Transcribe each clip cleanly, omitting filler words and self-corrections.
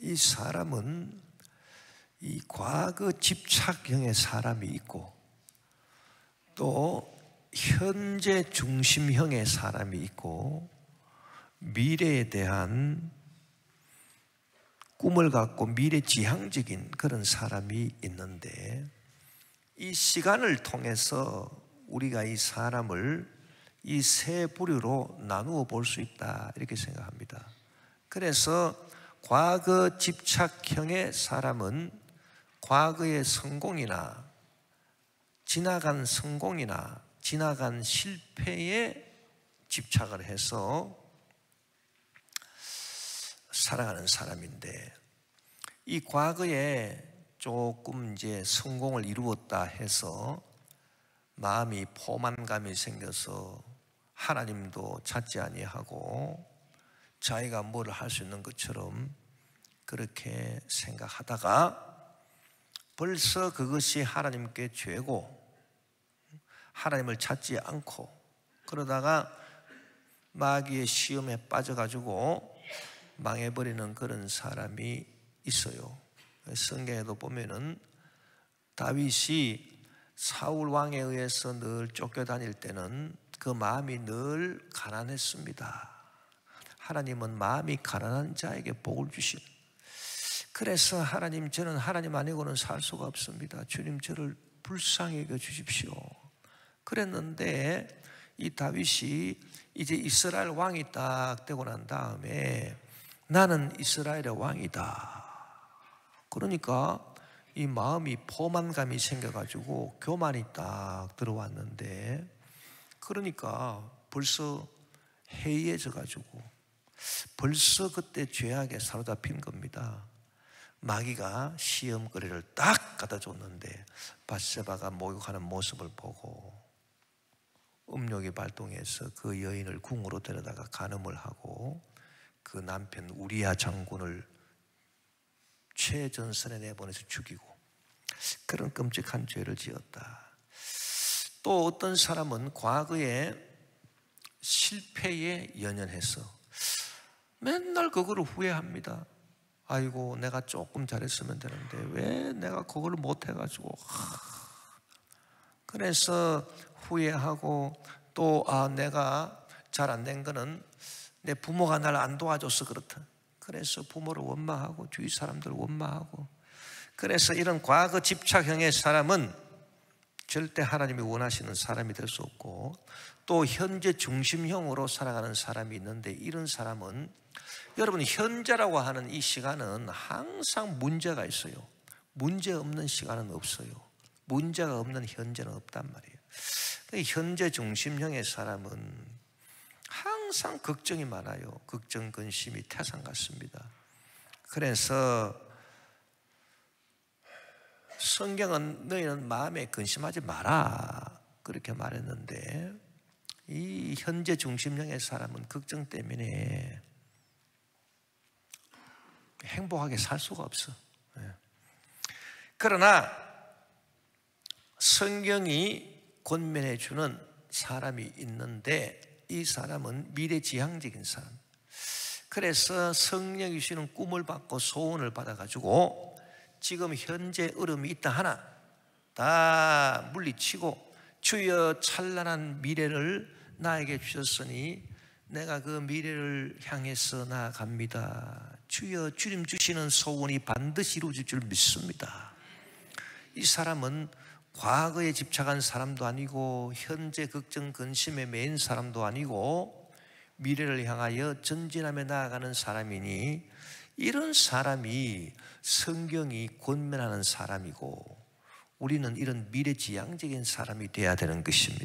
이 사람은 이 과거 집착형의 사람이 있고 또 현재 중심형의 사람이 있고 미래에 대한 꿈을 갖고 미래지향적인 그런 사람이 있는데, 이 시간을 통해서 우리가 이 사람을 이 세 부류로 나누어 볼 수 있다, 이렇게 생각합니다. 그래서 과거 집착형의 사람은 과거의 성공이나 지나간 성공이나 지나간 실패에 집착을 해서 살아가는 사람인데, 이 과거에 조금 이제 성공을 이루었다 해서 마음이 포만감이 생겨서 하나님도 찾지 아니하고 자기가 뭐를 할 수 있는 것처럼 그렇게 생각하다가 벌써 그것이 하나님께 죄고 하나님을 찾지 않고 그러다가 마귀의 시험에 빠져가지고 망해버리는 그런 사람이 있어요. 성경에도 보면은 다윗이 사울 왕에 의해서 늘 쫓겨다닐 때는 그 마음이 늘 가난했습니다. 하나님은 마음이 가난한 자에게 복을 주신, 그래서 하나님, 저는 하나님 아니고는 살 수가 없습니다. 주님, 저를 불쌍히 여겨 주십시오. 그랬는데 이 다윗이 이제 이스라엘 왕이 딱 되고 난 다음에 나는 이스라엘의 왕이다. 그러니까 이 마음이 포만감이 생겨가지고 교만이 딱 들어왔는데, 그러니까 벌써 해이해져가지고 벌써 그때 죄악에 사로잡힌 겁니다. 마귀가 시험거리를 딱 갖다 줬는데 밧세바가 목욕하는 모습을 보고 음욕이 발동해서 그 여인을 궁으로 데려다가 간음을 하고 그 남편 우리야 장군을 최전선에 내보내서 죽이고, 그런 끔찍한 죄를 지었다. 또 어떤 사람은 과거에 실패에 연연해서 맨날 그거를 후회합니다. 아이고, 내가 조금 잘했으면 되는데 왜 내가 그걸 못해가지고, 그래서 후회하고 또 내가 잘 안 된 거는 내 부모가 날 안 도와줘서 그렇다. 그래서 부모를 원망하고 주위 사람들을 원망하고, 그래서 이런 과거 집착형의 사람은 절대 하나님이 원하시는 사람이 될 수 없고, 또 현재 중심형으로 살아가는 사람이 있는데, 이런 사람은 여러분 현재라고 하는 이 시간은 항상 문제가 있어요. 문제 없는 시간은 없어요. 문제가 없는 현재는 없단 말이에요. 현재 중심형의 사람은 항상 걱정이 많아요. 걱정, 근심이 태산 같습니다. 그래서 성경은 너희는 마음에 근심하지 마라 그렇게 말했는데, 이 현재 중심형의 사람은 걱정 때문에 행복하게 살 수가 없어. 그러나 성경이 권면해 주는 사람이 있는데, 이 사람은 미래지향적인 사람. 그래서 성령이 주시는 꿈을 받고 소원을 받아가지고 지금 현재 어려움이 있다 하나 다 물리치고, 주여 찬란한 미래를 나에게 주셨으니 내가 그 미래를 향해서 나아갑니다. 주여, 주님 주시는 소원이 반드시 이루어질 줄 믿습니다. 이 사람은 과거에 집착한 사람도 아니고 현재 걱정 근심에 매인 사람도 아니고 미래를 향하여 전진하며 나아가는 사람이니, 이런 사람이 성경이 권면하는 사람이고 우리는 이런 미래지향적인 사람이 되어야 되는 것입니다.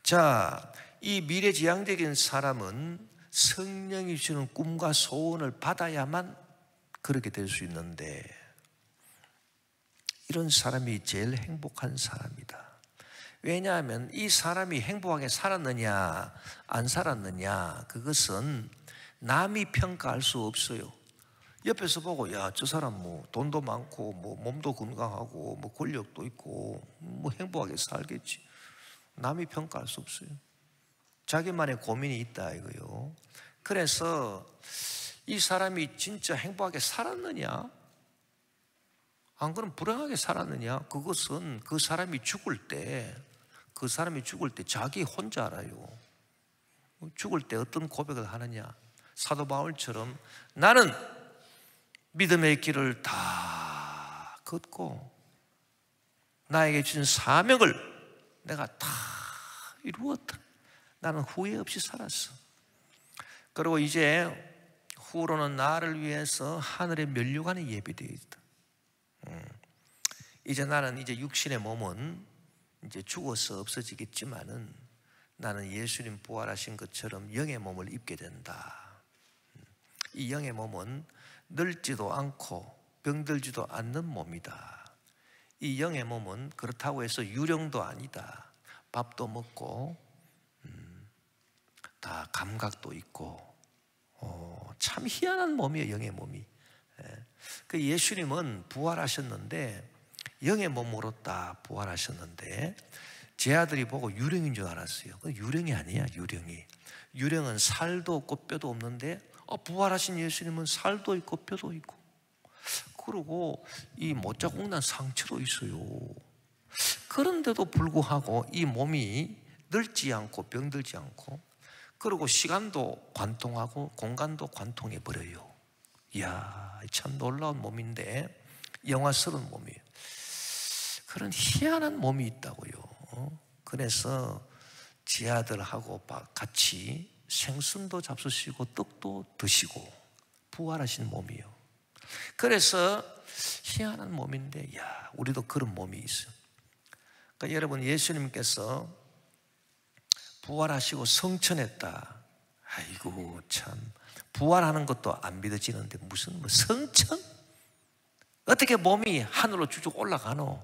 자, 이 미래지향적인 사람은 성령이 주는 꿈과 소원을 받아야만 그렇게 될 수 있는데, 이런 사람이 제일 행복한 사람이다. 왜냐하면 이 사람이 행복하게 살았느냐 안 살았느냐, 그것은 남이 평가할 수 없어요. 옆에서 보고 야, 저 사람 뭐 돈도 많고 뭐 몸도 건강하고 뭐 권력도 있고 뭐 행복하게 살겠지. 남이 평가할 수 없어요. 자기만의 고민이 있다 이거요. 그래서 이 사람이 진짜 행복하게 살았느냐? 안 그러면 불행하게 살았느냐? 그것은 그 사람이 죽을 때 자기 혼자 알아요. 죽을 때 어떤 고백을 하느냐? 사도 바울처럼 나는 믿음의 길을 다 걷고 나에게 주신 사명을 내가 다 이루었다. 나는 후회 없이 살았어. 그리고 이제 후로는 나를 위해서 하늘의 면류관이 예비되어 있다. 이제 나는 이제 육신의 몸은 이제 죽어서 없어지겠지만은 나는 예수님 부활하신 것처럼 영의 몸을 입게 된다. 이 영의 몸은 늙지도 않고 병들지도 않는 몸이다. 이 영의 몸은 그렇다고 해서 유령도 아니다. 밥도 먹고 다 감각도 있고 참 희한한 몸이에요. 영의 몸이. 그 예수님은 부활하셨는데 영의 몸으로 딱 부활하셨는데 제 아들이 보고 유령인 줄 알았어요. 유령이 아니야. 유령은 살도 없고 뼈도 없는데 부활하신 예수님은 살도 있고 뼈도 있고 그리고 이 못자국난 상처도 있어요. 그런데도 불구하고 이 몸이 늙지 않고 병들지 않고 그리고 시간도 관통하고 공간도 관통해 버려요. 이야, 참 놀라운 몸인데 영화스러운 몸이에요. 그런 희한한 몸이 있다고요. 그래서 제 아들하고 같이 생선도 잡수시고 떡도 드시고 부활하신 몸이에요. 그래서 희한한 몸인데 야, 우리도 그런 몸이 있어요. 그러니까 여러분 예수님께서 부활하시고 성천했다. 아이고 참 부활하는 것도 안 믿어지는데 무슨 성천? 어떻게 몸이 하늘로 쭉쭉 올라가노?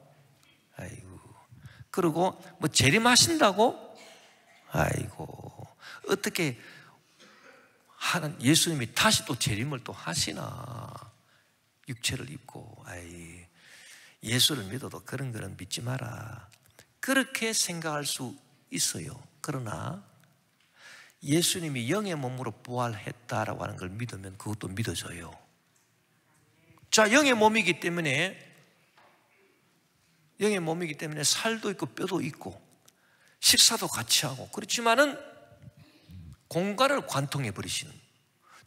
아이고 그리고 재림하신다고? 아이고 어떻게 하는 예수님이 다시 또 재림을 또 하시나? 육체를 입고 아이 예수를 믿어도 그런 거는 믿지 마라. 그렇게 생각할 수 있어요. 그러나 예수님이 영의 몸으로 부활했다라고 하는 걸 믿으면 그것도 믿어져요. 자, 영의 몸이기 때문에 살도 있고 뼈도 있고 식사도 같이 하고 그렇지만은 공간을 관통해 버리시는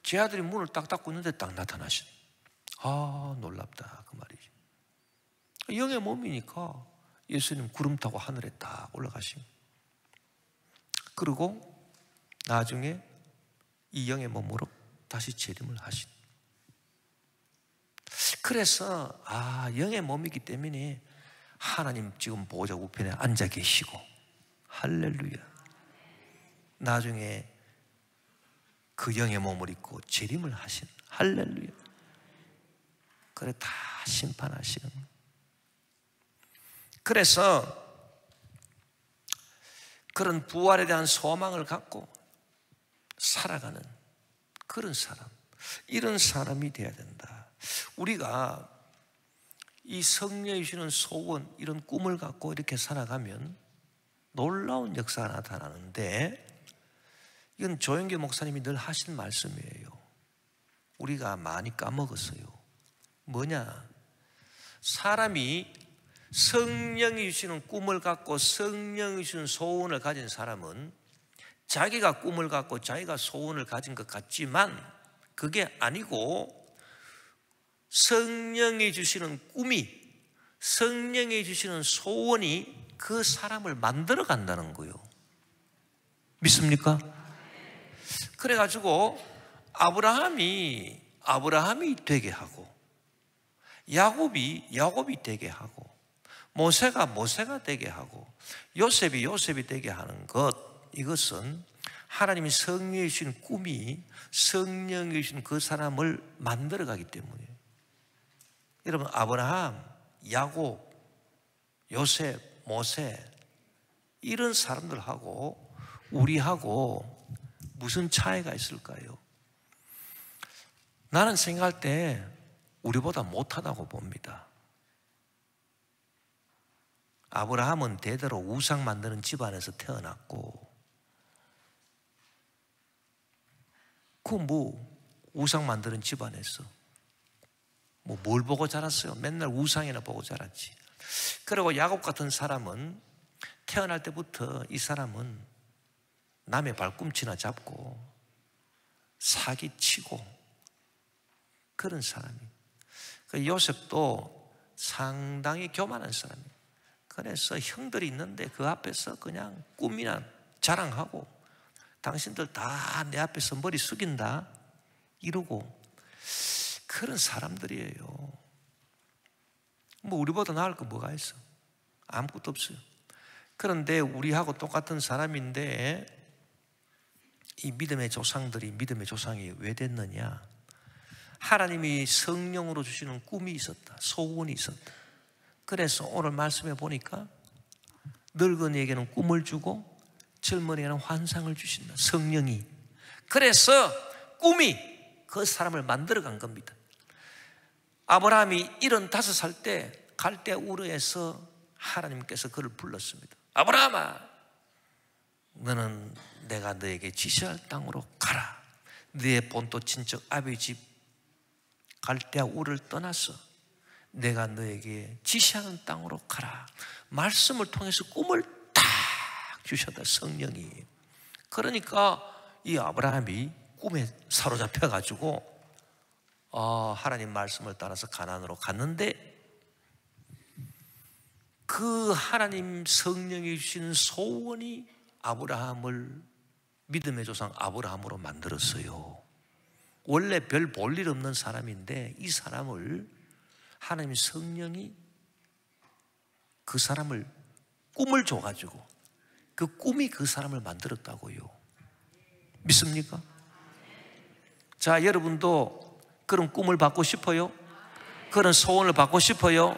제 아들이 문을 딱 닫고 있는데 딱 나타나시는 아 놀랍다 그 말이죠. 영의 몸이니까 예수님 구름 타고 하늘에 딱 올라가시고 그리고 나중에 이 영의 몸으로 다시 재림을 하신. 그래서 영의 몸이기 때문에 하나님 지금 보좌 우편에 앉아 계시고 할렐루야. 나중에 그 영의 몸을 입고 재림을 하신 할렐루야. 그래 다 심판하시는. 그래서 그런 부활에 대한 소망을 갖고 살아가는 그런 사람, 이런 사람이 되어야 된다. 우리가 이 성령이 주는 소원, 이런 꿈을 갖고 이렇게 살아가면 놀라운 역사가 나타나는데 이건 조영기 목사님이 늘 하신 말씀이에요. 우리가 많이 까먹었어요. 뭐냐? 사람이 성령이 주시는 꿈을 갖고 성령이 주시는 소원을 가진 사람은 자기가 꿈을 갖고 자기가 소원을 가진 것 같지만 그게 아니고 성령이 주시는 꿈이, 성령이 주시는 소원이 그 사람을 만들어 간다는 거예요. 믿습니까? 그래가지고 아브라함이 되게 하고 야곱이 되게 하고 모세가 되게 하고 요셉이 되게 하는 것, 이것은 하나님이 성령이 주신 꿈이 성령이 주신 그 사람을 만들어 가기 때문에 여러분 아브라함, 야곱, 요셉, 모세 이런 사람들하고 우리하고 무슨 차이가 있을까요? 나는 생각할 때 우리보다 못하다고 봅니다. 아브라함은 대대로 우상 만드는 집안에서 태어났고 우상 만드는 집안에서. 뭐 뭘 보고 자랐어요? 맨날 우상이나 보고 자랐지. 그리고 야곱 같은 사람은 태어날 때부터 이 사람은 남의 발꿈치나 잡고 사기치고 그런 사람이에요. 그 요셉도 상당히 교만한 사람이에요. 그래서 형들이 있는데 그 앞에서 그냥 꿈이나 자랑하고 당신들 다 내 앞에서 머리 숙인다 이러고 그런 사람들이에요. 뭐 우리보다 나을 거 뭐가 있어? 아무것도 없어요. 그런데 우리하고 똑같은 사람인데 이 믿음의 조상들이 믿음의 조상이 왜 됐느냐? 하나님이 성령으로 주시는 꿈이 있었다. 소원이 있었다. 그래서 오늘 말씀해 보니까 늙은이에게는 꿈을 주고 젊은이에게는 환상을 주신다. 성령이. 그래서 꿈이 그 사람을 만들어간 겁니다. 아브라함이 75살 때 갈대아 우르에서 하나님께서 그를 불렀습니다. 아브라함아, 너는 내가 너에게 지시할 땅으로 가라. 너의 본토 친척 아비 집 갈대아 우르를 떠나서 내가 너에게 지시하는 땅으로 가라. 말씀을 통해서 꿈을 딱 주셨다. 성령이. 그러니까 이 아브라함이 꿈에 사로잡혀가지고 하나님 말씀을 따라서 가나안으로 갔는데 그 하나님 성령이 주신 소원이 아브라함을 믿음의 조상 아브라함으로 만들었어요. 원래 별 볼 일 없는 사람인데 이 사람을 하나님 성령이 그 사람을 꿈을 줘가지고 그 꿈이 그 사람을 만들었다고요. 믿습니까? 자, 여러분도 그런 꿈을 받고 싶어요? 그런 소원을 받고 싶어요?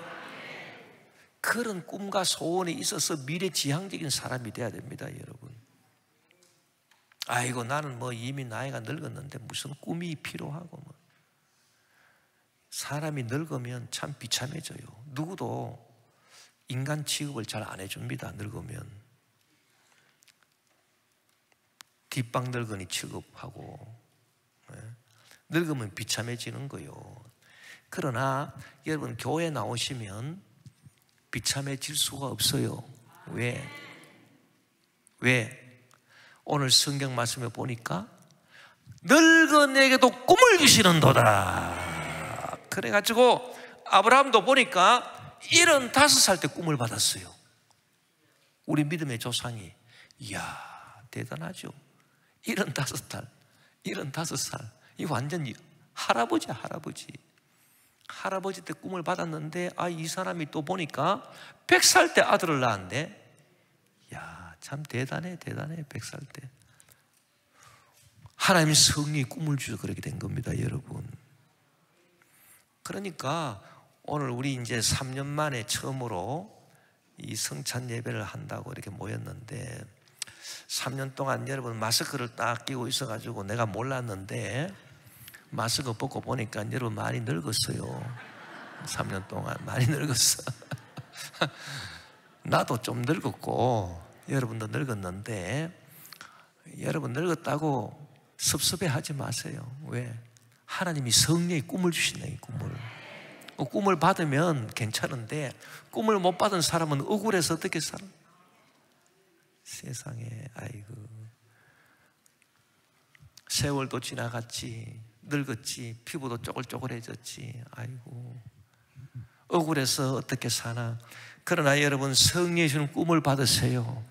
그런 꿈과 소원이 있어서 미래지향적인 사람이 돼야 됩니다, 여러분. 아이고, 나는 뭐 이미 나이가 늙었는데 무슨 꿈이 필요하고 뭐. 사람이 늙으면 참 비참해져요. 누구도 인간 취급을 잘 안 해줍니다, 늙으면. 뒷방 늙은이 취급하고. 늙으면 비참해지는 거요. 그러나 여러분 교회 나오시면 비참해질 수가 없어요. 왜? 오늘 성경 말씀에 보니까 늙은에게도 꿈을 주시는도다. 그래가지고 아브라함도 보니까 75살 때 꿈을 받았어요. 우리 믿음의 조상이. 이야, 대단하죠. 75살 이 완전히 할아버지야, 할아버지. 할아버지 때 꿈을 받았는데 이 사람이 또 보니까 100살 때 아들을 낳았는데 야, 참 대단해 100살 때. 하나님 성령이 꿈을 주셔서 그렇게 된 겁니다, 여러분. 그러니까 오늘 우리 이제 3년 만에 처음으로 이 성찬 예배를 한다고 이렇게 모였는데 3년 동안 여러분 마스크를 딱 끼고 있어가지고 내가 몰랐는데 마스크 벗고 보니까 여러분 많이 늙었어요. 3년 동안 많이 늙었어. 나도 좀 늙었고 여러분도 늙었는데 여러분 늙었다고 섭섭해하지 마세요. 왜? 하나님이 성령의 꿈을 주신다. 이 꿈을 받으면 괜찮은데 꿈을 못 받은 사람은 억울해서 어떻게 살아? 세상에, 아이고, 세월도 지나갔지, 늙었지, 피부도 쪼글쪼글해졌지, 아이고, 억울해서 어떻게 사나. 그러나 여러분 성령이 주는 꿈을 받으세요.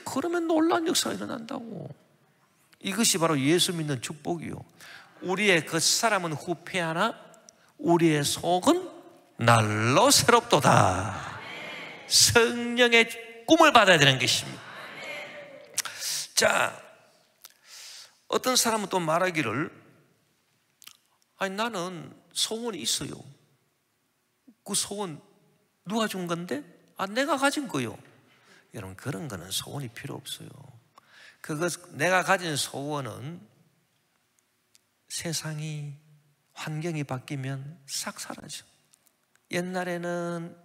그러면 놀라운 역사가 일어난다고. 이것이 바로 예수 믿는 축복이요. 우리의 겉사람은 후패하나 우리의 속은 날로 새롭도다. 성령의 꿈을 받아야 되는 것입니다. 자, 어떤 사람은 또 말하기를 나는 소원이 있어요. 그 소원 누가 준 건데? 내가 가진 거요. 여러분 그런 거는 소원이 필요 없어요. 내가 가진 소원은 세상이 환경이 바뀌면 싹 사라져. 옛날에는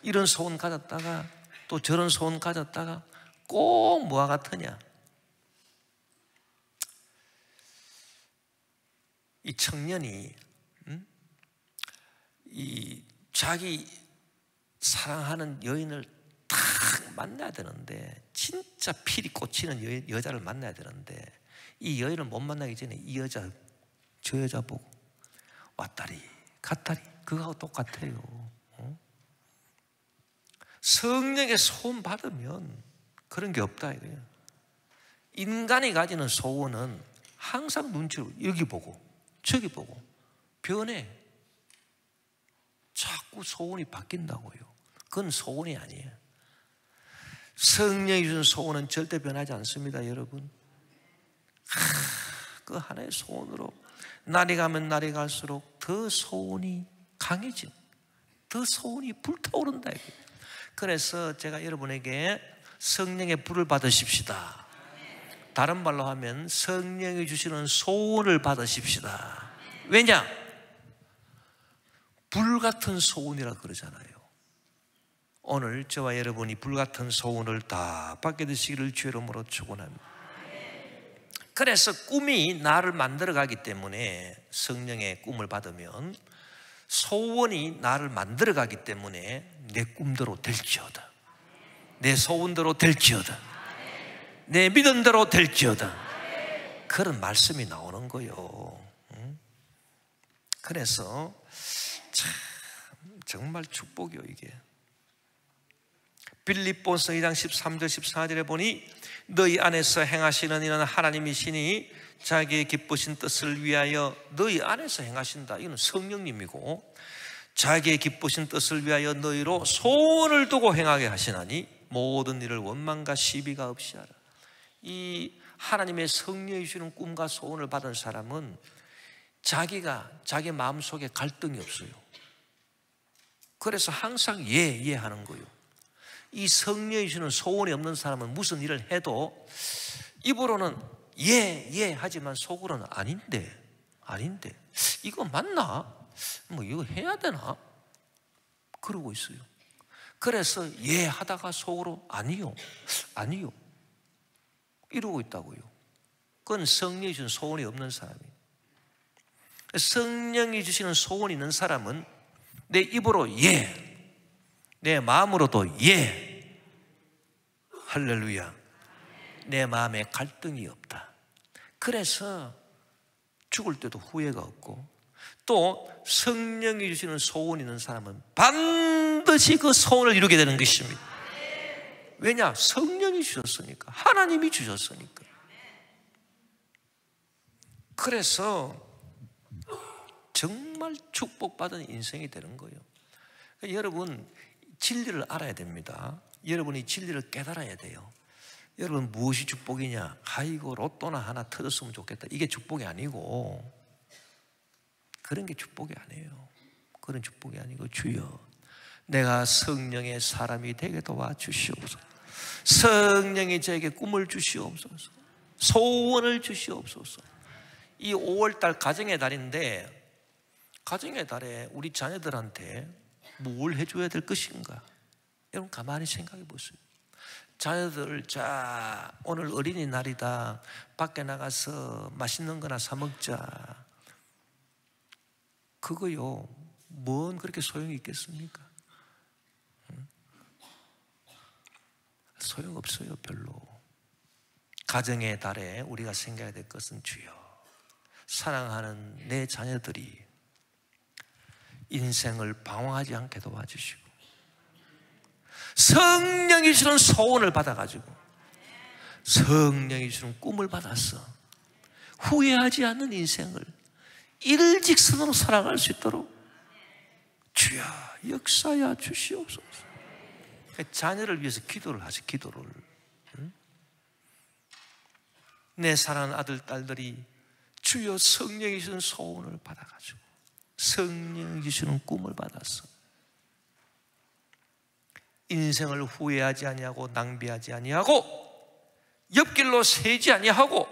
이런 소원 가졌다가 또 저런 소원 가졌다가 꼭 뭐와 같으냐? 이 청년이 이 자기 사랑하는 여인을 딱 만나야 되는데, 진짜 필이 꽂히는 여자를 만나야 되는데, 이 여인을 못 만나기 전에 이 여자, 저 여자 보고 왔다리 갔다리 그거하고 똑같아요. 성령의 소원 받으면 그런 게 없다 이거예요. 인간이 가지는 소원은 항상 눈치로 여기 보고 저기 보고 변해. 자꾸 소원이 바뀐다고요. 그건 소원이 아니에요. 성령이 주신 소원은 절대 변하지 않습니다, 여러분. 그 하나의 소원으로 날이 가면 날이 갈수록 더 소원이 강해진, 더 소원이 불타오른다 이거예요. 그래서 제가 여러분에게 성령의 불을 받으십시다. 다른 말로 하면 성령이 주시는 소원을 받으십시다. 왜냐? 불같은 소원이라 그러잖아요. 오늘 저와 여러분이 불같은 소원을 다 받게 되시기를 주의 이름으로 축원합니다. 그래서 꿈이 나를 만들어 가기 때문에, 성령의 꿈을 받으면 소원이 나를 만들어 가기 때문에 내 꿈대로 될지어다, 내 소원대로 될지어다, 내 믿음대로 될지어다, 그런 말씀이 나오는 거예요. 그래서 참 정말 축복이요 이게. 빌립보서 2장 13절 14절에 보니 너희 안에서 행하시는 이는 하나님이시니 자기의 기쁘신 뜻을 위하여 너희 안에서 행하신다. 이건 성령님이고, 자기의 기쁘신 뜻을 위하여 너희로 소원을 두고 행하게 하시나니 모든 일을 원망과 시비가 없이 하라. 이 하나님의 성령이 주는 꿈과 소원을 받은 사람은 자기 마음속에 갈등이 없어요. 그래서 항상 예 하는 거예요. 이 성령이 주는 소원이 없는 사람은 무슨 일을 해도 입으로는 예 하지만 속으로는 아닌데 이거 맞나? 뭐 이거 해야 되나? 그러고 있어요. 그래서 예 하다가 속으로 아니요 이러고 있다고요. 그건 성령이 주는 소원이 없는 사람이에요. 성령이 주시는 소원이 있는 사람은 내 입으로 예, 내 마음으로도 예, 할렐루야. 내 마음에 갈등이 없다. 그래서 죽을 때도 후회가 없고, 또 성령이 주시는 소원이 있는 사람은 반드시 그 소원을 이루게 되는 것입니다. 왜냐? 성령이 주셨으니까, 하나님이 주셨으니까. 그래서 정말 축복받은 인생이 되는 거예요. 그러니까 여러분, 진리를 알아야 됩니다. 여러분이 진리를 깨달아야 돼요. 여러분, 무엇이 축복이냐? 아이고 로또나 하나 터졌으면 좋겠다, 이게 축복이 아니고, 그런 게 축복이 아니에요. 그런 축복이 아니고, 주여 내가 성령의 사람이 되게 도와주시옵소서. 성령이 저에게 꿈을 주시옵소서. 소원을 주시옵소서. 이 5월달 가정의 달인데, 가정의 달에 우리 자녀들한테 뭘 해줘야 될 것인가? 여러분 가만히 생각해 보세요. 자녀들, 자 오늘 어린이날이다, 밖에 나가서 맛있는 거나 사 먹자. 그거요, 뭔 그렇게 소용이 있겠습니까? 소용없어요, 별로. 가정의 달에 우리가 생각해야 될 것은, 주여 사랑하는 내 자녀들이 인생을 방황하지 않게 도와주시고, 성령이 주는 소원을 받아가지고 성령이 주는 꿈을 받아서 후회하지 않는 인생을 일직선으로 살아갈 수 있도록 주여 역사하여 주시옵소서. 자녀를 위해서 기도를 하세요. 기도를. 내 사랑하는 아들, 딸들이 주여 성령이 주는 소원을 받아가지고 성령이 주시는 꿈을 받아서 인생을 후회하지 아니하고 낭비하지 아니하고 옆길로 새지 아니하고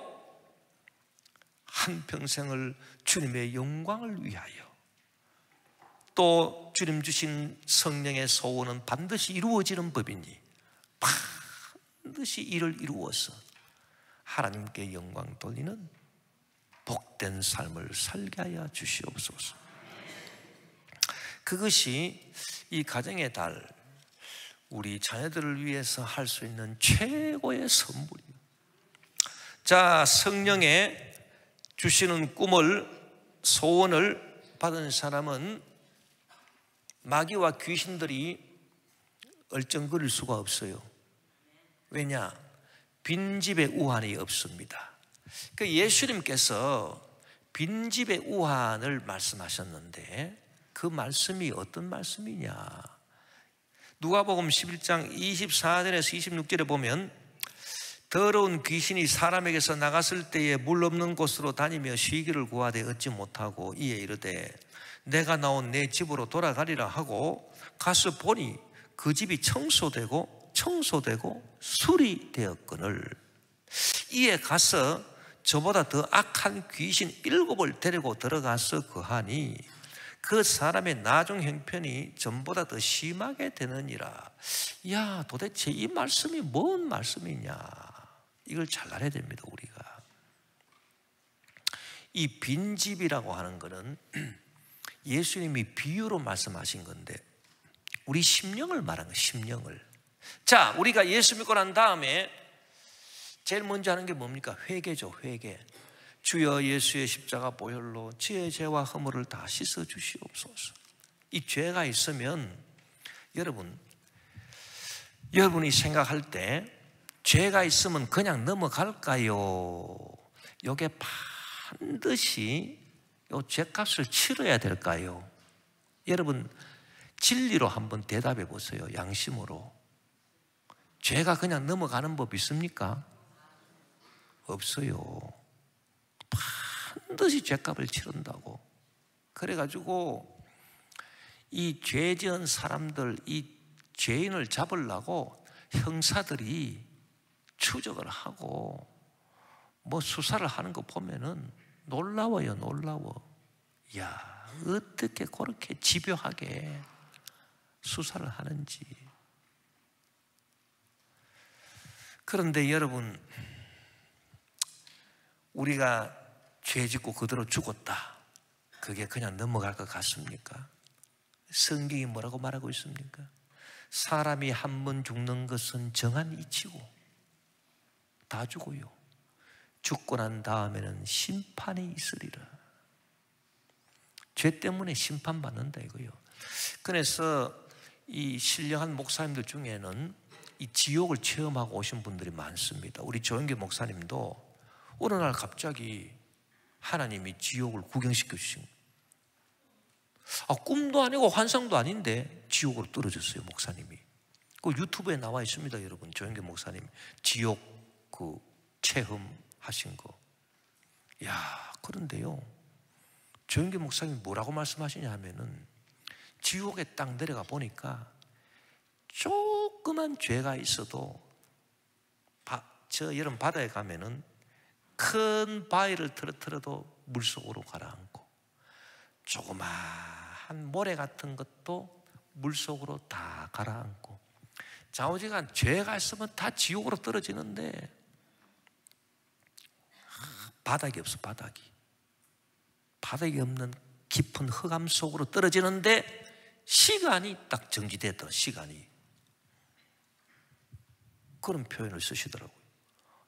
한평생을 주님의 영광을 위하여, 또 주님 주신 성령의 소원은 반드시 이루어지는 법이니 반드시 이를 이루어서 하나님께 영광 돌리는 복된 삶을 살게 하여 주시옵소서. 그것이 이 가정의 달, 우리 자녀들을 위해서 할 수 있는 최고의 선물이에요. 자, 성령의 주시는 꿈을, 소원을 받은 사람은 마귀와 귀신들이 얼쩡거릴 수가 없어요. 왜냐? 빈집에 우환이 없습니다. 그 예수님께서 빈집의 우환을 말씀하셨는데 그 말씀이 어떤 말씀이냐? 누가복음 11장 24절에서 26절에 보면 더러운 귀신이 사람에게서 나갔을 때에 물 없는 곳으로 다니며 쉬기를 구하되 얻지 못하고 이에 이르되 내가 나온 내 집으로 돌아가리라 하고 가서 보니 그 집이 청소되고 수리되었거늘 이에 가서 저보다 더 악한 귀신 7을 데리고 들어가서 거하니 그 사람의 나중 형편이 전보다 더 심하게 되느니라. 야, 도대체 이 말씀이 뭔 말씀이냐? 이걸 잘 알아야 됩니다. 우리가 이 빈집이라고 하는 것은 예수님이 비유로 말씀하신 건데 우리 심령을 말하는 거예요. 심령을. 자, 우리가 예수 믿고 난 다음에 제일 먼저 하는 게 뭡니까? 회개죠. 회개. 주여 예수의 십자가 보혈로 지의 죄와 허물을 다 씻어 주시옵소서. 이 죄가 있으면 여러분이 생각할 때 죄가 있으면 그냥 넘어갈까요? 이게 반드시 이 죄값을 치러야 될까요? 여러분 진리로 한번 대답해 보세요. 양심으로. 죄가 그냥 넘어가는 법 있습니까? 없어요. 반드시 죄값을 치른다고. 그래가지고 이 죄 지은 사람들, 이 죄인을 잡으려고 형사들이 추적을 하고 뭐 수사를 하는 거 보면은 놀라워요. 놀라워. 야, 어떻게 그렇게 집요하게 수사를 하는지. 그런데 여러분, 우리가 죄 짓고 그대로 죽었다, 그게 그냥 넘어갈 것 같습니까? 성경이 뭐라고 말하고 있습니까? 사람이 한 번 죽는 것은 정한 이치고 다 죽어요. 죽고 난 다음에는 심판이 있으리라. 죄 때문에 심판받는다 이거요. 그래서 이 신령한 목사님들 중에는 이 지옥을 체험하고 오신 분들이 많습니다. 우리 조영기 목사님도 어느 날 갑자기 하나님이 지옥을 구경시켜 주신 거예요. 꿈도 아니고 환상도 아닌데 지옥으로 떨어졌어요. 목사님이. 그 유튜브에 나와 있습니다. 여러분, 조영기 목사님 지옥 그 체험하신 거. 야, 그런데요, 조영기 목사님이 뭐라고 말씀하시냐 하면은 지옥에 딱 내려가 보니까 조그만 죄가 있어도 저 여름 바다에 가면은 큰 바위를 틀어도 물속으로 가라앉고 조그마한 모래 같은 것도 물속으로 다 가라앉고 좌우지간 죄가 있으면 다 지옥으로 떨어지는데 바닥이 없어. 바닥이 없는 깊은 흑암 속으로 떨어지는데 시간이 딱 정지되더라. 시간이. 그런 표현을 쓰시더라고요.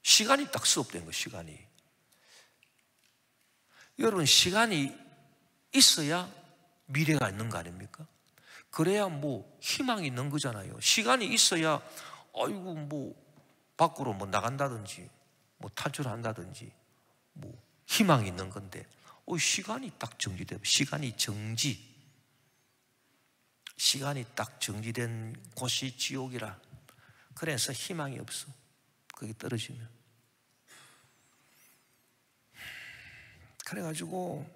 시간이 딱 스톱된 거예요. 시간이. 여러분, 시간이 있어야 미래가 있는 거 아닙니까? 그래야 뭐 희망이 있는 거잖아요. 시간이 있어야 아이고 뭐 밖으로 뭐 나간다든지 뭐 탈출한다든지 뭐 희망이 있는 건데 시간이 딱 정지되고 시간이 딱 정지된 곳이 지옥이라. 그래서 희망이 없어. 거기 떨어지면. 그래가지고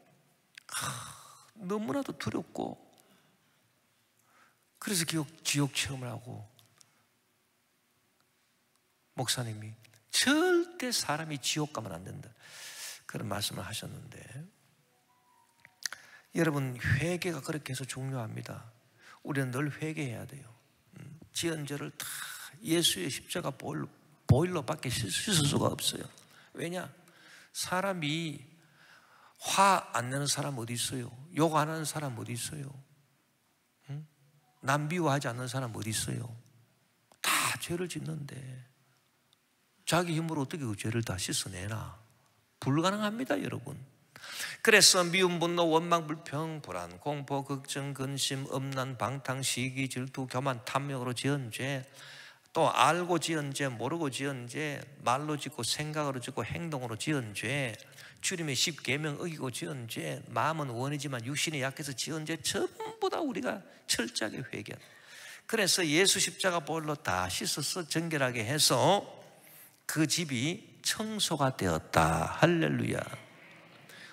너무나도 두렵고, 그래서 지옥 체험을 하고, 목사님이 절대 사람이 지옥 가면 안 된다 그런 말씀을 하셨는데, 여러분, 회개가 그렇게 해서 중요합니다. 우리는 늘 회개해야 돼요. 지은 죄를 다 예수의 십자가 보일로 밖에 씻을 수가 없어요. 왜냐? 사람이 화 안 내는 사람 어디 있어요? 욕 안 하는 사람 어디 있어요? 응? 남 미워하지 않는 사람 어디 있어요? 다 죄를 짓는데 자기 힘으로 어떻게 그 죄를 다 씻어내나? 불가능합니다, 여러분. 그래서 미움, 분노, 원망, 불평, 불안, 공포, 걱정, 근심, 엄난, 방탕, 시기, 질투, 교만, 탐욕으로 지은 죄, 또 알고 지은 죄, 모르고 지은 죄, 말로 짓고 생각으로 짓고 행동으로 지은 죄, 주님의 10계명 어기고 지은 죄, 마음은 원이지만 육신이 약해서 지은 죄, 전부 다 우리가 철저하게 회개한. 그래서 예수 십자가 보혈로 다 씻어서 정결하게 해서 그 집이 청소가 되었다. 할렐루야.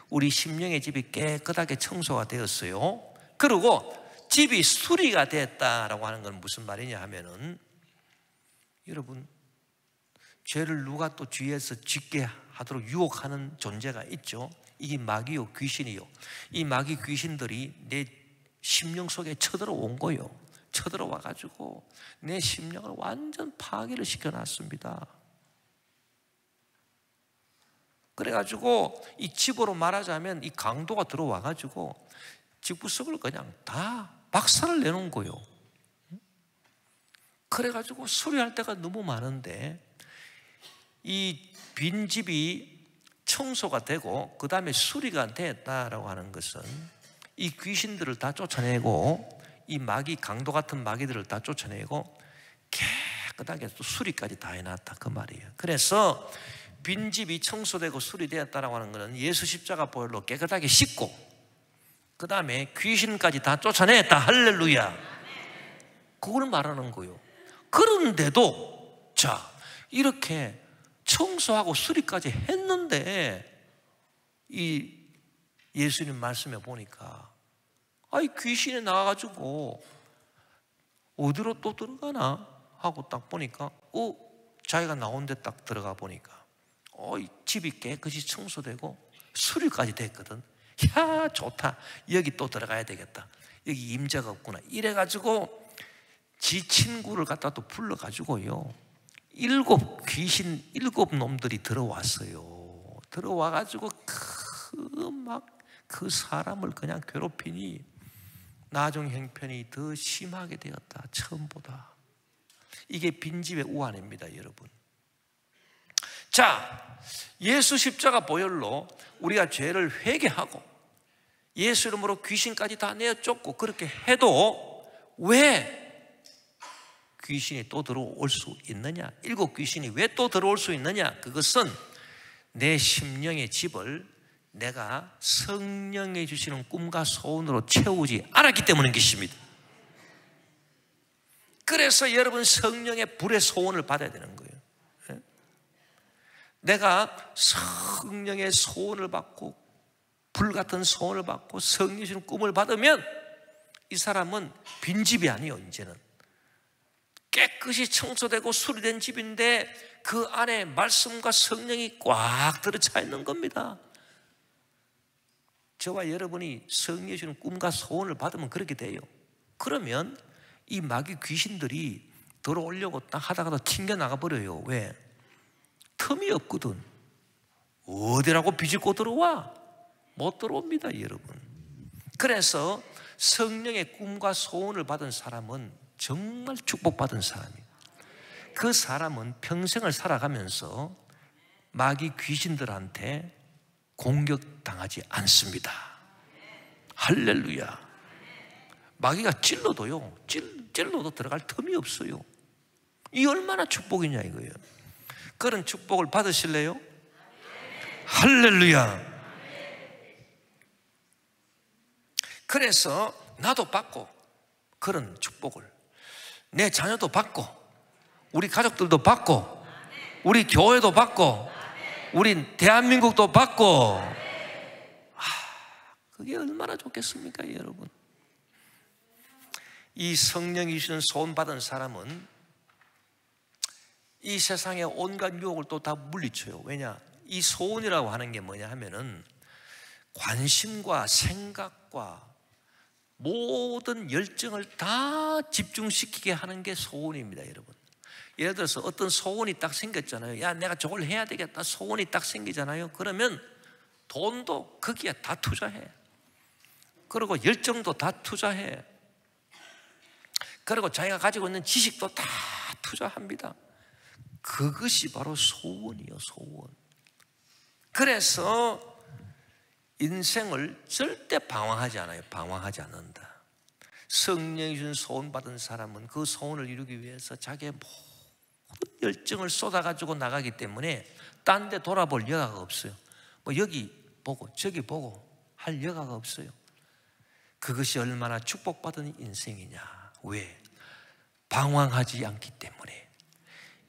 우리 심령의 집이 깨끗하게 청소가 되었어요. 그리고 집이 수리가 됐다라고 하는 건 무슨 말이냐 하면은, 여러분, 죄를 누가 또 주위에서 짓게 하도록 유혹하는 존재가 있죠. 이게 마귀요, 귀신이요. 이 마귀 귀신들이 내 심령 속에 쳐들어온 거요. 쳐들어와 가지고 내 심령을 완전 파괴를 시켜놨습니다. 그래가지고 이 집으로 말하자면 이 강도가 들어와가지고 집구석을 그냥 다 박살을 내놓은 거예요. 그래가지고 수리할 때가 너무 많은데, 이 빈집이 청소가 되고 그 다음에 수리가 됐다라고 하는 것은 이 귀신들을 다 쫓아내고 이 마귀, 강도 같은 마귀들을 다 쫓아내고 깨끗하게 또 수리까지 다 해놨다, 그 말이에요. 그래서 빈집이 청소되고 수리되었다라고 하는 것은 예수 십자가 보혈로 깨끗하게 씻고 그 다음에 귀신까지 다 쫓아냈다. 할렐루야. 그걸 말하는 거예요. 그런데도 자, 이렇게 청소하고 수리까지 했는데 이 예수님 말씀에 보니까 아이 귀신이 나와가지고 어디로 또 들어가나 하고 딱 보니까 자기가 나온 데 딱 들어가 보니까 이 집이 깨끗이 청소되고 수리까지 됐거든. 야, 좋다. 여기 또 들어가야 되겠다. 여기 임자가 없구나. 이래가지고 지 친구를 갖다 또 불러가지고요, 7 놈들이 들어왔어요. 들어와가지고 그 사람을 그냥 괴롭히니 나중 형편이 더 심하게 되었다. 처음보다. 이게 빈집의 우환입니다, 여러분. 자, 예수 십자가 보혈로 우리가 죄를 회개하고 예수 이름으로 귀신까지 다 내어쫓고 그렇게 해도 왜 귀신이 또 들어올 수 있느냐? 7 귀신이 왜 또 들어올 수 있느냐? 그것은 내 심령의 집을 내가 성령이 주시는 꿈과 소원으로 채우지 않았기 때문인 것입니다. 그래서 여러분, 성령의 불의 소원을 받아야 되는 거예요. 내가 성령의 소원을 받고 불 같은 소원을 받고 성령이 주시는 꿈을 받으면 이 사람은 빈집이 아니에요. 이제는 깨끗이 청소되고 수리된 집인데 그 안에 말씀과 성령이 꽉 들어차 있는 겁니다. 저와 여러분이 성령이 주시는 꿈과 소원을 받으면 그렇게 돼요. 그러면 이 마귀 귀신들이 들어오려고 딱 하다가도 튕겨나가 버려요. 왜? 틈이 없거든. 어디라고 비집고 들어와? 못 들어옵니다, 여러분. 그래서 성령의 꿈과 소원을 받은 사람은 정말 축복받은 사람이에요. 그 사람은 평생을 살아가면서 마귀 귀신들한테 공격당하지 않습니다. 할렐루야. 마귀가 찔러도요, 찔러도 들어갈 틈이 없어요. 이 얼마나 축복이냐 이거예요. 그런 축복을 받으실래요? 할렐루야. 그래서 나도 받고 그런 축복을, 내 자녀도 받고 우리 가족들도 받고 우리 교회도 받고 우리 대한민국도 받고, 그게 얼마나 좋겠습니까, 여러분? 이 성령이 주시는 소원 받은 사람은 이 세상의 온갖 유혹을 또 다 물리쳐요. 왜냐? 이 소원이라고 하는 게 뭐냐 하면은 관심과 생각과 모든 열정을 다 집중시키게 하는 게 소원입니다, 여러분. 예를 들어서 어떤 소원이 딱 생겼잖아요. 야, 내가 저걸 해야 되겠다. 소원이 딱 생기잖아요. 그러면 돈도 거기에 다 투자해. 그리고 열정도 다 투자해. 그리고 자기가 가지고 있는 지식도 다 투자합니다. 그것이 바로 소원이요, 소원. 그래서 인생을 절대 방황하지 않아요. 방황하지 않는다. 성령이 준 소원 받은 사람은 그 소원을 이루기 위해서 자기의 모든 열정을 쏟아가지고 나가기 때문에 딴 데 돌아볼 여가가 없어요. 뭐 여기 보고 저기 보고 할 여가가 없어요. 그것이 얼마나 축복받은 인생이냐. 왜? 방황하지 않기 때문에.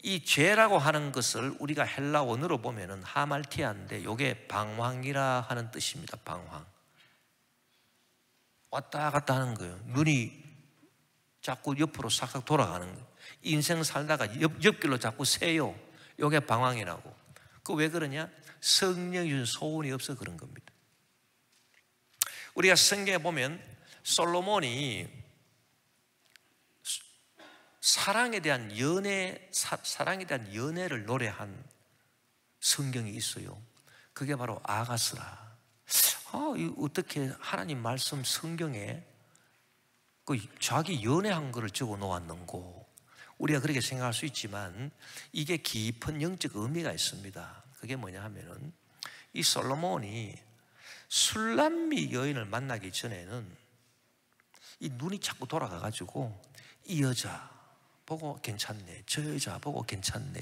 이 죄라고 하는 것을 우리가 헬라 원어로 보면은 하말티아인데 이게 방황이라 하는 뜻입니다. 방황. 왔다 갔다 하는 거예요. 눈이 자꾸 옆으로 싹싹 돌아가는 거예요. 인생 살다가 옆길로 자꾸 새요. 이게 방황이라고. 그 왜 그러냐? 성령이 준 소원이 없어 그런 겁니다. 우리가 성경에 보면 솔로몬이 사랑에 대한 연애를 노래한 성경이 있어요. 그게 바로 아가스라. 어떻게 하나님 말씀 성경에 그 자기 연애한 거를 적어 놓았는고. 우리가 그렇게 생각할 수 있지만 이게 깊은 영적 의미가 있습니다. 그게 뭐냐 하면은 이 솔로몬이 술람미 여인을 만나기 전에는 이 눈이 자꾸 돌아가가지고 이 여자 보고 괜찮네, 저 여자 보고 괜찮네,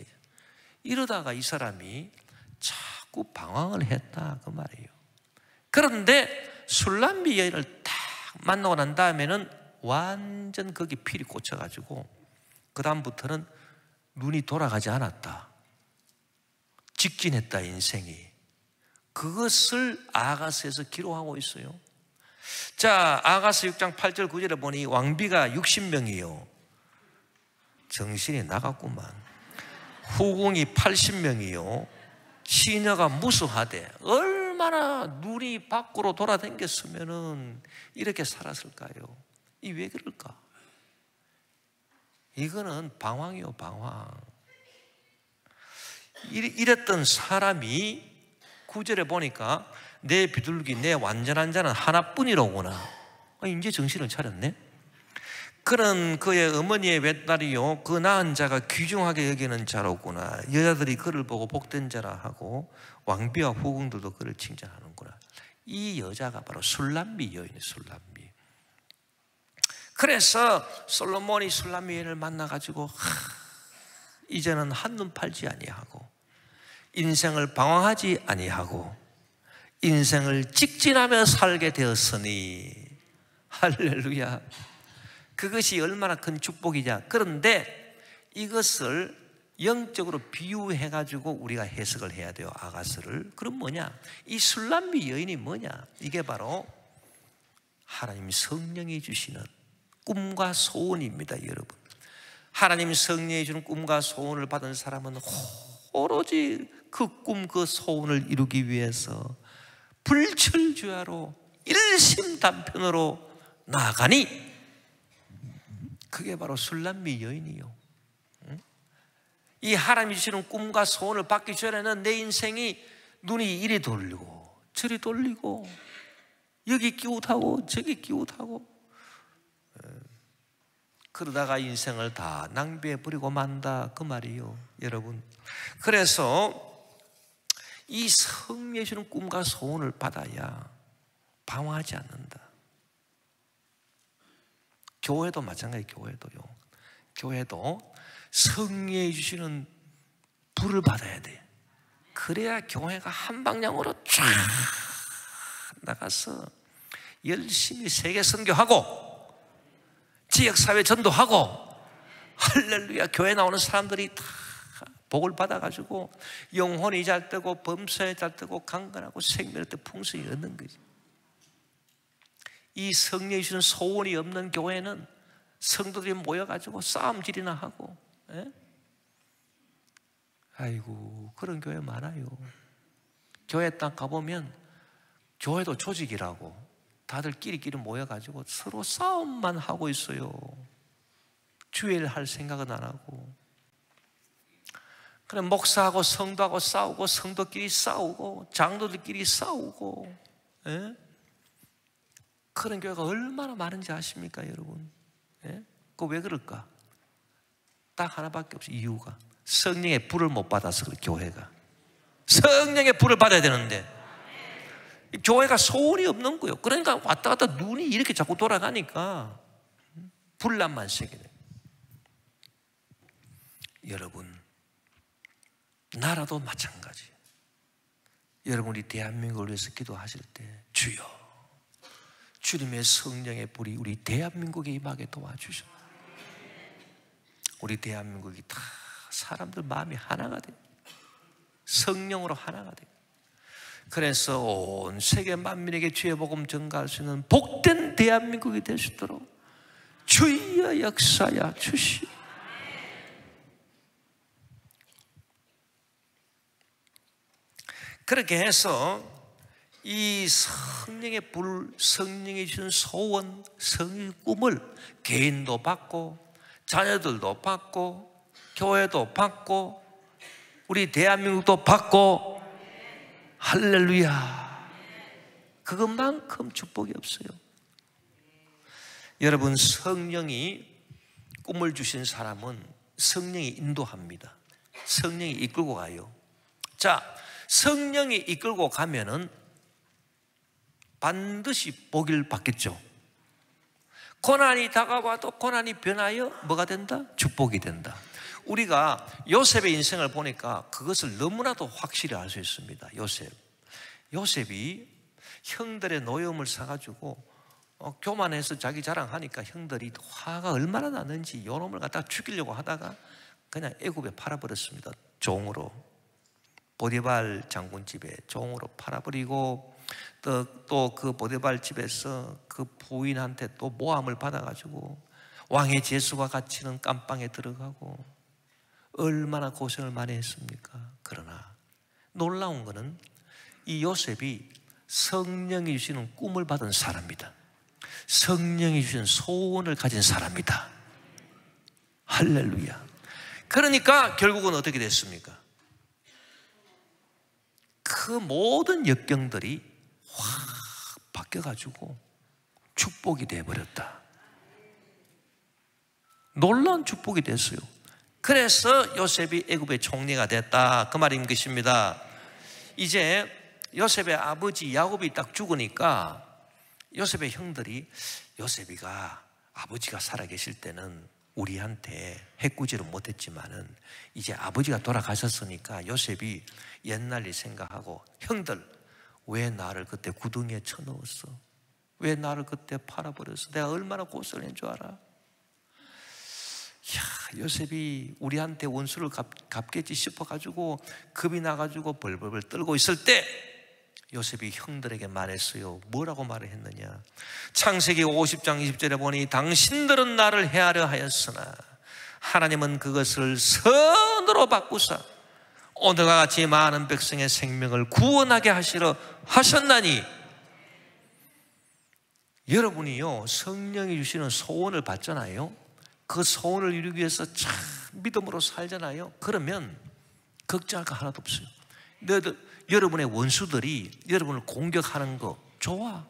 이러다가 이 사람이 자꾸 방황을 했다 그 말이에요. 그런데 술람미 여인을 딱 만나고 난 다음에는 완전 거기 필이 꽂혀가지고 그 다음부터는 눈이 돌아가지 않았다. 직진했다 인생이. 그것을 아가스에서 기록하고 있어요. 자, 아가스 6장 8절 9절에 보니 왕비가 60명이요 정신이 나갔구만. 후궁이 80명이요 시녀가 무수하되. 얼마나 눈이 밖으로 돌아다녔으면은 이렇게 살았을까요? 이 왜 그럴까? 이거는 방황이요, 방황. 이랬던 사람이 9절에 보니까 내 비둘기, 내 완전한 자는 하나뿐이로구나. 이제 정신을 차렸네. 그는 그의 어머니의 외딸이요 그 낳은 자가 귀중하게 여기는 자로구나. 여자들이 그를 보고 복된 자라 하고 왕비와 후궁들도 그를 칭찬하는구나. 이 여자가 바로 술람미 여인이에요. 술람미. 그래서 솔로몬이 술람미 여인을 만나가지고 이제는 한눈 팔지 아니하고 인생을 방황하지 아니하고 인생을 직진하며 살게 되었으니. 할렐루야. 그것이 얼마나 큰 축복이냐. 그런데 이것을 영적으로 비유해가지고 우리가 해석을 해야 돼요. 아가스를. 그럼 뭐냐? 이 술람미 여인이 뭐냐? 이게 바로 하나님 성령이 주시는 꿈과 소원입니다. 여러분, 하나님 성령이 주는 꿈과 소원을 받은 사람은 오로지 그 꿈, 그 소원을 이루기 위해서 불철주야로 일심단편으로 나아가니 그게 바로 술람미 여인이요. 이 하나님이 주시는 꿈과 소원을 받기 전에는 내 인생이 눈이 이리 돌리고 저리 돌리고 여기 끼웃하고 저기 끼웃하고 그러다가 인생을 다 낭비해 버리고 만다 그 말이에요. 여러분, 그래서 이 성령이 주는 꿈과 소원을 받아야 방황하지 않는다. 교회도 마찬가지. 교회도 성령이 주시는 불을 받아야 돼. 그래야 교회가 한 방향으로 쫙 나가서 열심히 세계 선교하고 지역사회 전도하고, 할렐루야, 교회 나오는 사람들이 다 복을 받아가지고 영혼이 잘 되고 범사에 잘 되고 강건하고 생명의 뜻 풍성히 얻는 거지. 이 성령이 주는 소원이 없는 교회는 성도들이 모여가지고 싸움질이나 하고, 아이고, 그런 교회 많아요. 교회 딱 가보면 교회도 조직이라고 다들 끼리끼리 모여가지고 서로 싸움만 하고 있어요. 주일 할 생각은 안 하고. 그래, 목사하고 성도하고 싸우고, 성도끼리 싸우고, 장로들끼리 싸우고, 예? 그런 교회가 얼마나 많은지 아십니까, 여러분? 예? 그거 왜 그럴까? 딱 하나밖에 없어요. 이유가 성령의 불을 못 받아서 그래. 교회가 성령의 불을 받아야 되는데 교회가 소원이 없는 거예요. 그러니까 왔다 갔다 눈이 이렇게 자꾸 돌아가니까 분란만 생기네. 여러분, 나라도 마찬가지. 여러분, 우리 대한민국을 위해서 기도하실 때 주여, 주님의 성령의 불이 우리 대한민국에 임하게 도와주셔. 우리 대한민국이 다 사람들 마음이 하나가 돼요. 성령으로 하나가 돼요. 그래서 온 세계 만민에게 주의 복음 전가할 수 있는 복된 대한민국이 될 수 있도록 주여 역사야 주시오. 그렇게 해서 이 성령의 불, 성령이 주신 소원, 성령의 꿈을 개인도 받고 자녀들도 받고 교회도 받고 우리 대한민국도 받고, 할렐루야. 그것만큼 축복이 없어요. 여러분, 성령이 꿈을 주신 사람은 성령이 인도합니다. 성령이 이끌고 가요. 자, 성령이 이끌고 가면은 반드시 복을 받겠죠. 고난이 다가와도 고난이 변하여 뭐가 된다? 축복이 된다. 우리가 요셉의 인생을 보니까 그것을 너무나도 확실히 알 수 있습니다. 요셉이 형들의 노여움을 사가지고 교만해서 자기 자랑하니까 형들이 화가 얼마나 나는지 요놈을 갖다가 죽이려고 하다가 그냥 애굽에 팔아버렸습니다. 종으로. 보디발 장군 집에 종으로 팔아버리고 또 그 보디발 집에서 그 부인한테 또 모함을 받아가지고 왕의 제수가 갇히는 깜빵에 들어가고 얼마나 고생을 많이 했습니까? 그러나 놀라운 것은 이 요셉이 성령이 주시는 꿈을 받은 사람입니다. 성령이 주신 소원을 가진 사람입니다. 할렐루야. 그러니까 결국은 어떻게 됐습니까? 그 모든 역경들이 확 바뀌어가지고 축복이 되어버렸다. 놀라운 축복이 됐어요. 그래서 요셉이 애굽의 총리가 됐다, 그 말인 것입니다. 이제 요셉의 아버지 야곱이 딱 죽으니까 요셉의 형들이 요셉이가 아버지가 살아계실 때는 우리한테 해꾸지를 못했지만은 이제 아버지가 돌아가셨으니까 요셉이 옛날 일 생각하고 형들 왜 나를 그때 구덩이에 쳐넣었어? 왜 나를 그때 팔아버렸어? 내가 얼마나 고생을 한 줄 알아? 야, 요셉이 우리한테 원수를 갚겠지 싶어가지고 겁이 나가지고 벌벌벌 떨고 있을 때 요셉이 형들에게 말했어요. 뭐라고 말을 했느냐? 창세기 50장 20절에 보니 당신들은 나를 해하려 하였으나 하나님은 그것을 선으로 바꾸사 오늘과 같이 많은 백성의 생명을 구원하게 하시려 하셨나니. 여러분이요, 성령이 주시는 소원을 받잖아요. 그 소원을 이루기 위해서 참 믿음으로 살잖아요. 그러면 걱정할 거 하나도 없어요. 여러분의 원수들이 여러분을 공격하는 거 좋아.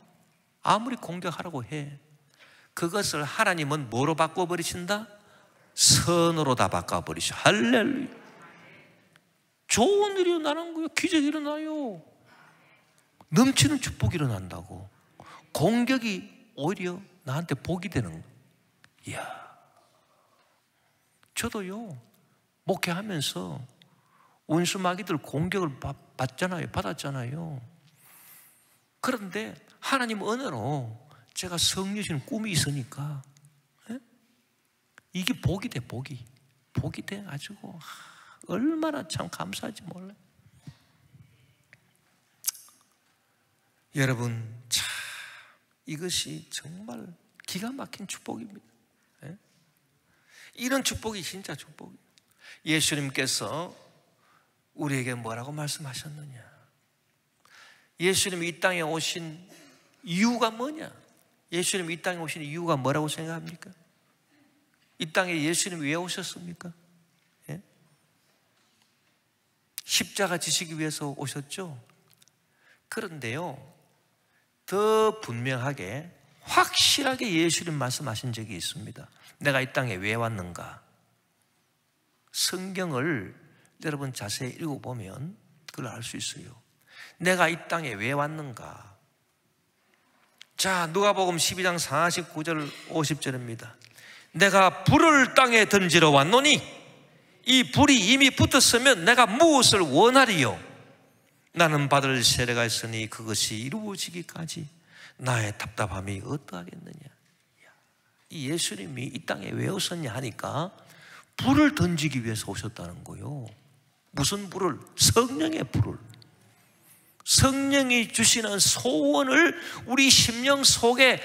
아무리 공격하라고 해. 그것을 하나님은 뭐로 바꿔버리신다? 선으로 다 바꿔버리셔. 할렐루야. 좋은 일이 일어나는 거예요. 기적이 일어나요. 넘치는 축복이 일어난다고. 공격이 오히려 나한테 복이 되는 거예요. 이야. 저도요, 목회하면서 원수 마귀들 공격을 받았잖아요. 그런데 하나님 은혜로 제가 성령 주신 꿈이 있으니까 이게 복이 돼. 복이 돼가지고 얼마나 참 감사하지 몰라요. 여러분, 참 이것이 정말 기가 막힌 축복입니다. 이런 축복이 진짜 축복이에요. 예수님께서 우리에게 뭐라고 말씀하셨느냐? 예수님이 이 땅에 오신 이유가 뭐냐? 예수님이 이 땅에 오신 이유가 뭐라고 생각합니까? 이 땅에 예수님이 왜 오셨습니까? 예? 십자가 지시기 위해서 오셨죠? 그런데요, 더 분명하게 확실하게 예수님 말씀하신 적이 있습니다. 내가 이 땅에 왜 왔는가? 성경을 여러분 자세히 읽어보면 그걸 알 수 있어요. 내가 이 땅에 왜 왔는가? 자, 누가복음 12장 49절 50절입니다. 내가 불을 땅에 던지러 왔노니 이 불이 이미 붙었으면 내가 무엇을 원하리요? 나는 받을 세례가 있으니 그것이 이루어지기까지 나의 답답함이 어떠하겠느냐. 이 예수님이 이 땅에 왜 오셨냐 하니까 불을 던지기 위해서 오셨다는 거예요. 무슨 불을? 성령의 불을. 성령이 주시는 소원을 우리 심령 속에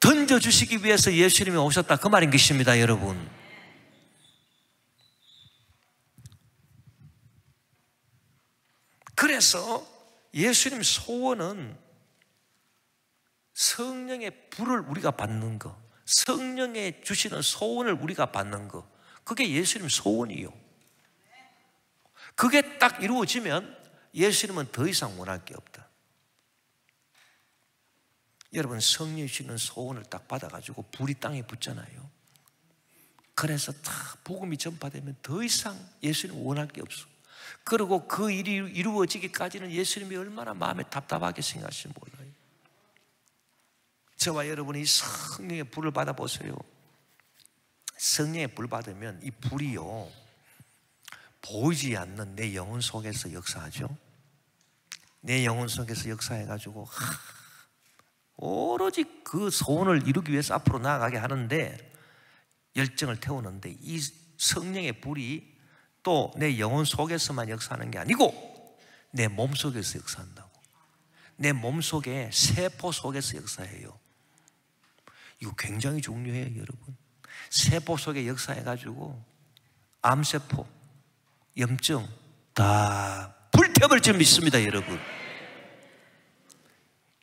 던져주시기 위해서 예수님이 오셨다, 그 말인 것입니다, 여러분. 그래서 예수님 소원은 성령의 불을 우리가 받는 것, 성령의 주시는 소원을 우리가 받는 것, 그게 예수님 소원이요. 그게 딱 이루어지면 예수님은 더 이상 원할 게 없다. 여러분, 성령이 주시는 소원을 딱 받아가지고 불이 땅에 붙잖아요. 그래서 다 복음이 전파되면 더 이상 예수님 원할 게 없어. 그리고 그 일이 이루어지기까지는 예수님이 얼마나 마음에 답답하게 생각하실지 몰라요. 저와 여러분이 성령의 불을 받아보세요. 성령의 불 받으면 이 불이요, 보이지 않는 내 영혼 속에서 역사하죠. 내 영혼 속에서 역사해가지고 오로지 그 소원을 이루기 위해서 앞으로 나아가게 하는데, 열정을 태우는데, 이 성령의 불이 또 내 영혼 속에서만 역사하는 게 아니고 내 몸 속에서 역사한다고. 내 몸 속에 세포 속에서 역사해요. 이거 굉장히 중요해요, 여러분. 세포 속에 역사해가지고 암세포, 염증 다 불태워버릴 줄 믿습니다, 여러분.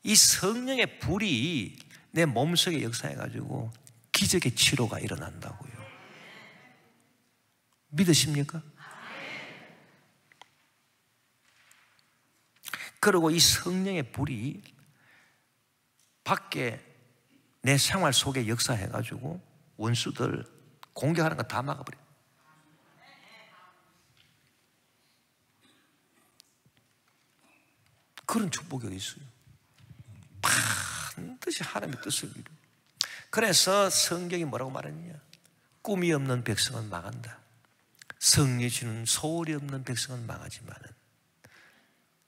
이 성령의 불이 내 몸속에 역사해가지고 기적의 치료가 일어난다고요. 믿으십니까? 그리고 이 성령의 불이 밖에 내 생활 속에 역사해가지고 원수들 공격하는 거 다 막아버려요. 그런 축복이 어디 있어요? 반드시 하나님의 뜻을 이루어. 그래서 성경이 뭐라고 말했냐? 꿈이 없는 백성은 망한다. 성령이 주는 소원이 없는 백성은 망하지만은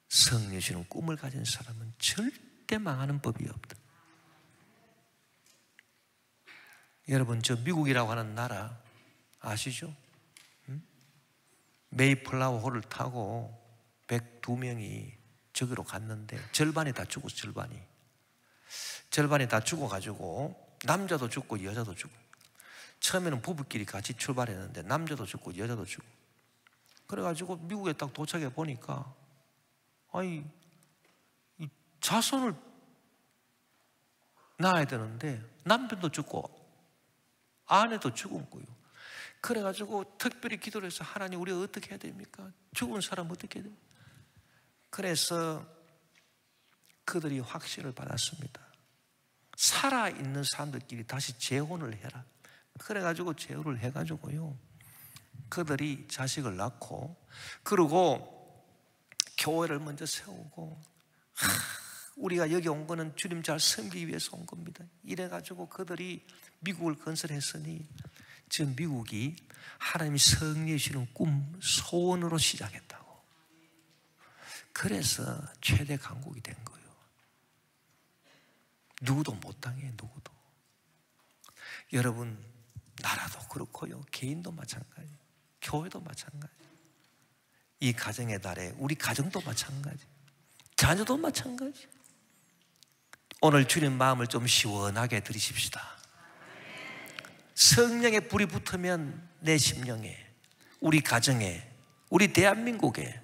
성령이 주는 꿈을 가진 사람은 절대 망하는 법이 없다. 여러분, 저 미국이라고 하는 나라 아시죠? 메이플라워 홀을 타고 102명이 저기로 갔는데 절반이 다 죽었어. 절반이 다 죽어가지고 남자도 죽고 여자도 죽고. 처음에는 부부끼리 같이 출발했는데 남자도 죽고 여자도 죽고. 그래가지고 미국에 딱 도착해 보니까 아니, 이 자손을 낳아야 되는데 남편도 죽고 아내도 죽은 거예요. 그래가지고 특별히 기도를 해서 하나님, 우리가 어떻게 해야 됩니까? 죽은 사람 어떻게 해야 됩니까? 그래서 그들이 확신을 받았습니다. 살아있는 사람들끼리 다시 재혼을 해라. 그래가지고 재혼을 해가지고요, 그들이 자식을 낳고, 그리고 교회를 먼저 세우고, 우리가 여기 온 거는 주님 잘 섬기기 위해서 온 겁니다. 이래가지고 그들이 미국을 건설했으니 지금 미국이 하나님이 성령이 주시는 꿈, 소원으로 시작했다고. 그래서 최대 강국이 된 거예요. 누구도 못 당해, 누구도. 여러분, 나라도 그렇고요, 개인도 마찬가지, 교회도 마찬가지, 이 가정의 달에 우리 가정도 마찬가지, 자녀도 마찬가지. 오늘 주님 마음을 좀 시원하게 들이십시다. 성령의 불이 붙으면 내 심령에, 우리 가정에, 우리 대한민국에,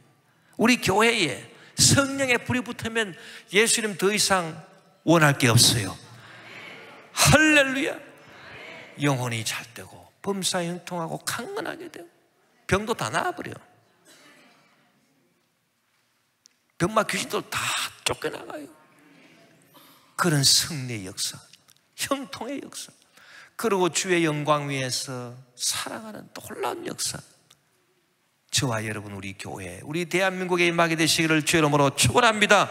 우리 교회에 성령의 불이 붙으면 예수님 더 이상 원할 게 없어요. 할렐루야. 영혼이 잘 되고, 범사에 형통하고 강건하게 되고, 병도 다 나아버려. 병마 귀신도 다 쫓겨나가요. 그런 승리의 역사, 형통의 역사, 그리고 주의 영광 위에서 살아가는 놀라운 역사, 저와 여러분, 우리 교회, 우리 대한민국에 임하게 되시기를 주의 이름으로 축원합니다.